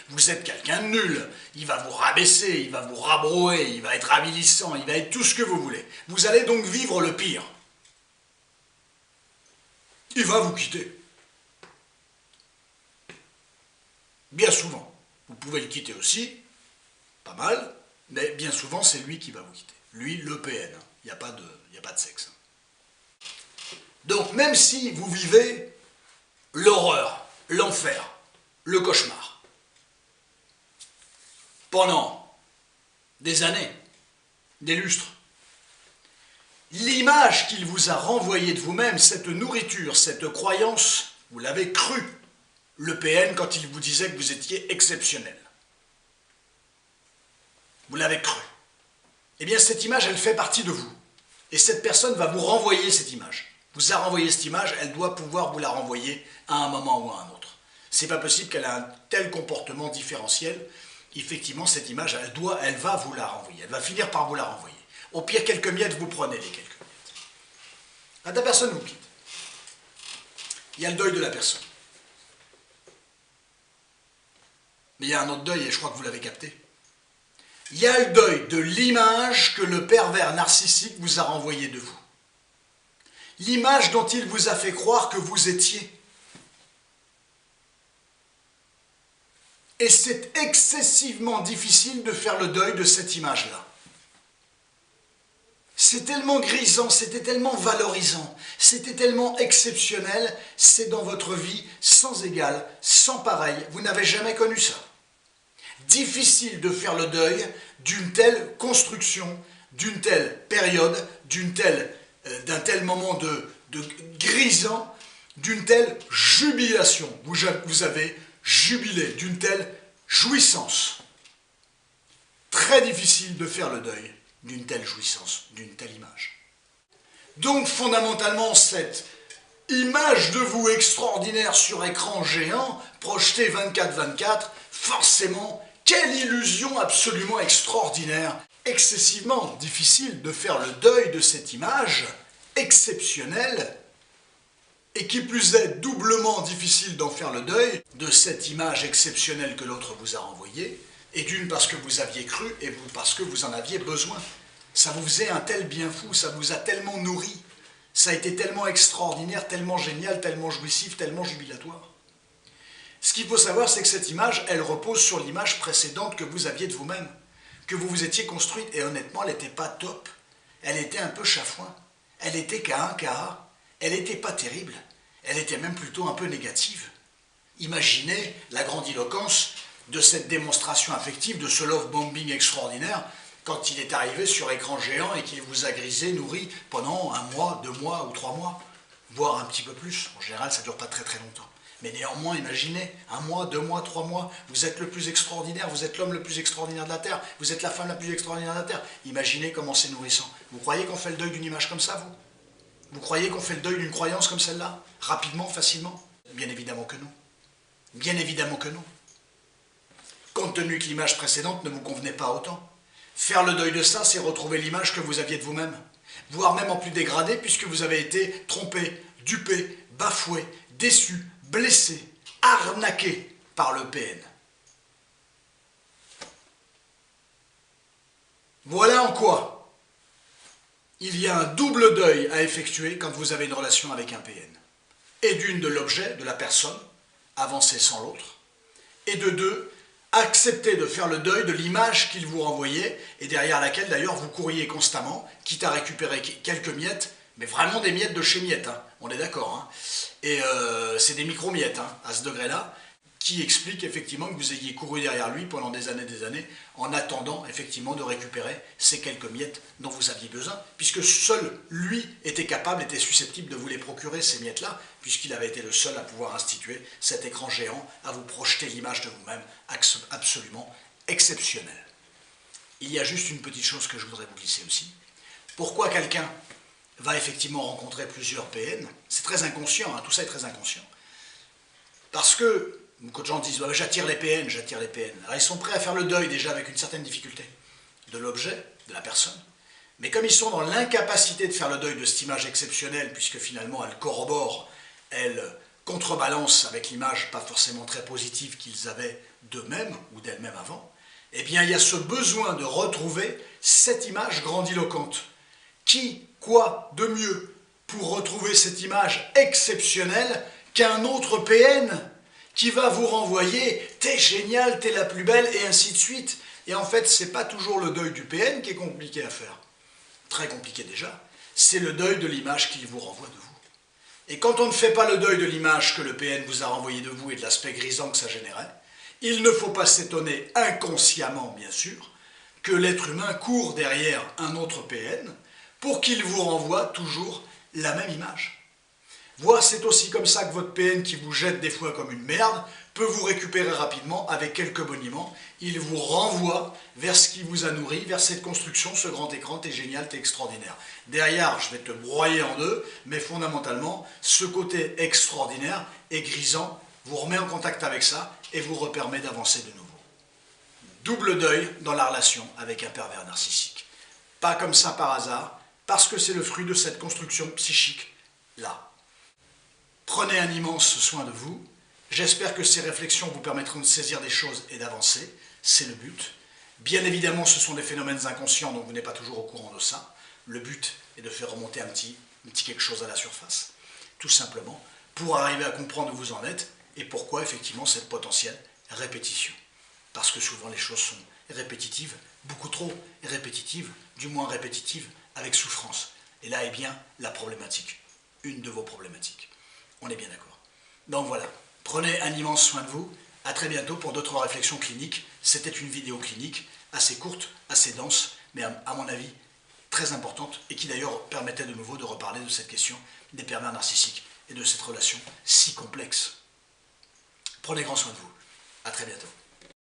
Vous êtes quelqu'un de nul. Il va vous rabaisser, il va vous rabrouer, il va être avilissant, il va être tout ce que vous voulez. Vous allez donc vivre le pire. Il va vous quitter. Bien souvent. Vous pouvez le quitter aussi, pas mal, mais bien souvent c'est lui qui va vous quitter. Lui, le PN. Il n'y a pas de sexe. Donc même si vous vivez l'horreur, l'enfer, le cauchemar, pendant des années, des lustres, l'image qu'il vous a renvoyée de vous-même, cette nourriture, cette croyance, vous l'avez cru, le PN, quand il vous disait que vous étiez exceptionnel. Vous l'avez cru. Eh bien, cette image, elle fait partie de vous. Et cette personne va vous renvoyer cette image. Vous a renvoyé cette image, elle doit pouvoir vous la renvoyer à un moment ou à un autre. C'est pas possible qu'elle ait un tel comportement différentiel. Effectivement, cette image, elle va vous la renvoyer. Elle va finir par vous la renvoyer. Au pire, quelques miettes, vous prenez les quelques miettes. Quand la personne vous quitte, il y a le deuil de la personne. Mais il y a un autre deuil, et je crois que vous l'avez capté. Il y a le deuil de l'image que le pervers narcissique vous a renvoyée de vous. L'image dont il vous a fait croire que vous étiez. Et c'est excessivement difficile de faire le deuil de cette image-là. C'est tellement grisant, c'était tellement valorisant, c'était tellement exceptionnel, c'est dans votre vie sans égal, sans pareil, vous n'avez jamais connu ça. Difficile de faire le deuil d'une telle construction, d'une telle période, d'un tel moment de grisant, d'une telle jubilation. Vous avez jubilé, d'une telle jouissance. Très difficile de faire le deuil d'une telle jouissance, d'une telle image. Donc fondamentalement, cette image de vous extraordinaire sur écran géant, projetée 24/24, forcément, quelle illusion absolument extraordinaire, excessivement difficile de faire le deuil de cette image exceptionnelle, et qui plus est doublement difficile d'en faire le deuil de cette image exceptionnelle que l'autre vous a renvoyée, et d'une parce que vous aviez cru, et parce que vous en aviez besoin. Ça vous faisait un tel bien fou, ça vous a tellement nourri, ça a été tellement extraordinaire, tellement génial, tellement jouissif, tellement jubilatoire. Ce qu'il faut savoir, c'est que cette image, elle repose sur l'image précédente que vous aviez de vous-même, que vous vous étiez construite, et honnêtement, elle n'était pas top, elle était un peu chafouin, elle était K1, KA, elle n'était pas terrible, elle était même plutôt un peu négative. Imaginez la grandiloquence de cette démonstration affective, de ce love bombing extraordinaire, quand il est arrivé sur écran géant et qu'il vous a grisé, nourri pendant 1 mois, 2 mois ou 3 mois, voire un petit peu plus. En général, ça ne dure pas très très longtemps. Mais néanmoins, imaginez, 1 mois, 2 mois, 3 mois, vous êtes le plus extraordinaire, vous êtes l'homme le plus extraordinaire de la Terre, vous êtes la femme la plus extraordinaire de la Terre. Imaginez comment c'est nourrissant. Vous croyez qu'on fait le deuil d'une image comme ça, vous? Vous croyez qu'on fait le deuil d'une croyance comme celle-là? Rapidement, facilement? Bien évidemment que non. Bien évidemment que non. Compte tenu que l'image précédente ne vous convenait pas autant. Faire le deuil de ça, c'est retrouver l'image que vous aviez de vous-même. Voire même en plus dégradée, puisque vous avez été trompé, dupé, bafoué, déçu, blessé, arnaqué par le PN. Voilà en quoi il y a un double deuil à effectuer quand vous avez une relation avec un PN. Et d'une, de l'objet, de la personne, avancer sans l'autre, et de deux, accepter de faire le deuil de l'image qu'il vous renvoyait, et derrière laquelle d'ailleurs vous courriez constamment, quitte à récupérer quelques miettes, mais vraiment des miettes de chez miettes, hein, on est d'accord, hein. Et c'est des micro-miettes, hein, à ce degré-là, qui expliquent effectivement que vous ayez couru derrière lui pendant des années, en attendant effectivement de récupérer ces quelques miettes dont vous aviez besoin, puisque seul lui était capable, était susceptible de vous les procurer, ces miettes-là, puisqu'il avait été le seul à pouvoir instituer cet écran géant, à vous projeter l'image de vous-même absolument exceptionnelle. Il y a juste une petite chose que je voudrais vous glisser aussi. Pourquoi quelqu'un va effectivement rencontrer plusieurs PN? C'est très inconscient, hein, tout ça est très inconscient. Parce que beaucoup de gens disent « j'attire les PN, j'attire les PN ». Alors ils sont prêts à faire le deuil déjà avec une certaine difficulté de l'objet, de la personne. Mais comme ils sont dans l'incapacité de faire le deuil de cette image exceptionnelle, puisque finalement elle corrobore, elle contrebalance avec l'image pas forcément très positive qu'ils avaient d'eux-mêmes ou d'elles-mêmes avant, eh bien il y a ce besoin de retrouver cette image grandiloquente. Quoi de mieux pour retrouver cette image exceptionnelle qu'un autre PN qui va vous renvoyer « t'es génial, t'es la plus belle » et ainsi de suite. Et en fait, ce n'est pas toujours le deuil du PN qui est compliqué à faire. Très compliqué déjà. C'est le deuil de l'image qu'il vous renvoie de vous. Et quand on ne fait pas le deuil de l'image que le PN vous a renvoyée de vous et de l'aspect grisant que ça générait, il ne faut pas s'étonner, inconsciemment bien sûr, que l'être humain court derrière un autre PN pour qu'il vous renvoie toujours la même image. Voilà, c'est aussi comme ça que votre PN qui vous jette des fois comme une merde peut vous récupérer rapidement avec quelques boniments. Il vous renvoie vers ce qui vous a nourri, vers cette construction, ce grand écran, t'es génial, t'es extraordinaire. Derrière, je vais te broyer en deux, mais fondamentalement, ce côté extraordinaire et grisant vous remet en contact avec ça et vous permet d'avancer de nouveau. Double deuil dans la relation avec un pervers narcissique. Pas comme ça par hasard, parce que c'est le fruit de cette construction psychique-là. Prenez un immense soin de vous. J'espère que ces réflexions vous permettront de saisir des choses et d'avancer. C'est le but. Bien évidemment, ce sont des phénomènes inconscients, donc vous n'êtes pas toujours au courant de ça. Le but est de faire remonter un petit quelque chose à la surface, tout simplement, pour arriver à comprendre où vous en êtes et pourquoi, effectivement, cette potentielle répétition. Parce que souvent, les choses sont répétitives, beaucoup trop répétitives, du moins répétitives, avec souffrance. Et là est bien la problématique, une de vos problématiques. On est bien d'accord. Donc voilà, prenez un immense soin de vous. À très bientôt pour d'autres réflexions cliniques. C'était une vidéo clinique assez courte, assez dense, mais à mon avis très importante et qui d'ailleurs permettait de nouveau de reparler de cette question des pervers narcissiques et de cette relation si complexe. Prenez grand soin de vous. À très bientôt.